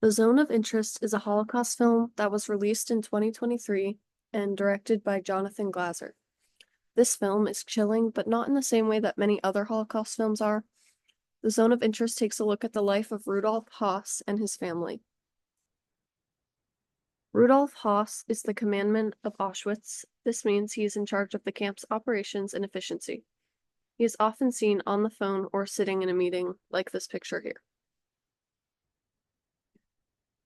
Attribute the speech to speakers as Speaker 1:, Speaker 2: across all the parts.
Speaker 1: The Zone of Interest is a Holocaust film that was released in 2023 and directed by Jonathan Glazer. This film is chilling, but not in the same way that many other Holocaust films are. The Zone of Interest takes a look at the life of Rudolf Höss and his family. Rudolf Höss is the commandant of Auschwitz. This means he is in charge of the camp's operations and efficiency. He is often seen on the phone or sitting in a meeting, like this picture here.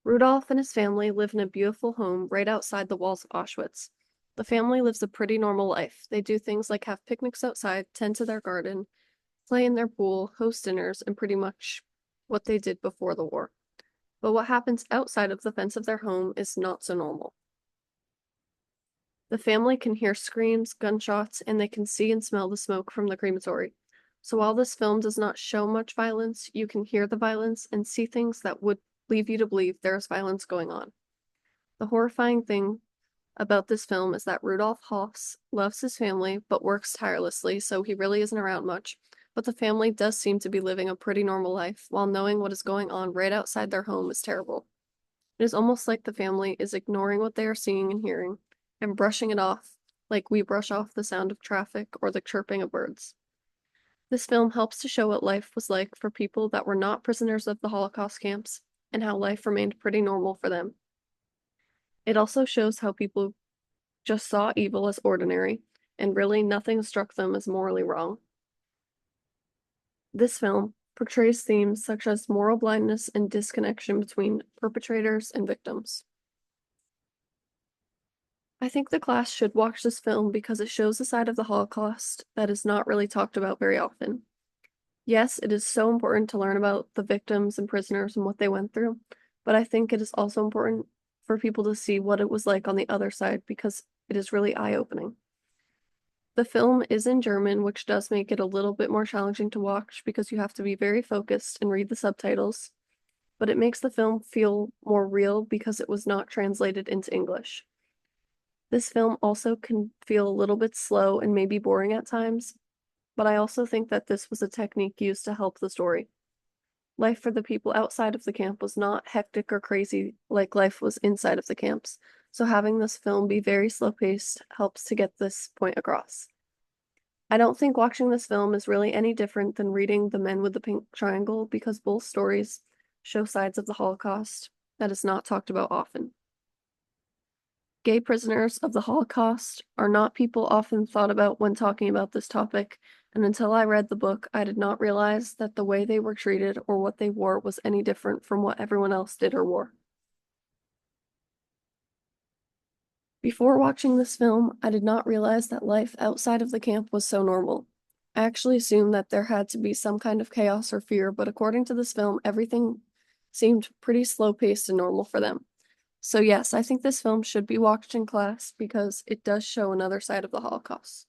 Speaker 1: Rudolf and his family live in a beautiful home right outside the walls of Auschwitz. The family lives a pretty normal life. They do things like have picnics outside, tend to their garden, play in their pool, host dinners, and pretty much what they did before the war. But what happens outside of the fence of their home is not so normal. The family can hear screams, gunshots, and they can see and smell the smoke from the crematory. So while this film does not show much violence, you can hear the violence and see things that would leave you to believe there is violence going on. The horrifying thing about this film is that Rudolf Höss loves his family but works tirelessly, so he really isn't around much. But the family does seem to be living a pretty normal life, while knowing what is going on right outside their home is terrible. It is almost like the family is ignoring what they are seeing and hearing and brushing it off, like we brush off the sound of traffic or the chirping of birds. This film helps to show what life was like for people that were not prisoners of the Holocaust camps and how life remained pretty normal for them. It also shows how people just saw evil as ordinary, and really nothing struck them as morally wrong. This film portrays themes such as moral blindness and disconnection between perpetrators and victims. I think the class should watch this film because it shows a side of the Holocaust that is not really talked about very often. Yes, it is so important to learn about the victims and prisoners and what they went through, but I think it is also important for people to see what it was like on the other side because it is really eye-opening. The film is in German, which does make it a little bit more challenging to watch because you have to be very focused and read the subtitles, but it makes the film feel more real because it was not translated into English. This film also can feel a little bit slow and maybe boring at times, but I also think that this was a technique used to help the story. Life for the people outside of the camp was not hectic or crazy like life was inside of the camps, so having this film be very slow-paced helps to get this point across. I don't think watching this film is really any different than reading The Men with the Pink Triangle because both stories show sides of the Holocaust that is not talked about often. Gay prisoners of the Holocaust are not people often thought about when talking about this topic, and until I read the book, I did not realize that the way they were treated or what they wore was any different from what everyone else did or wore. Before watching this film, I did not realize that life outside of the camp was so normal. I actually assumed that there had to be some kind of chaos or fear, but according to this film, everything seemed pretty slow-paced and normal for them. So yes, I think this film should be watched in class because it does show another side of the Holocaust.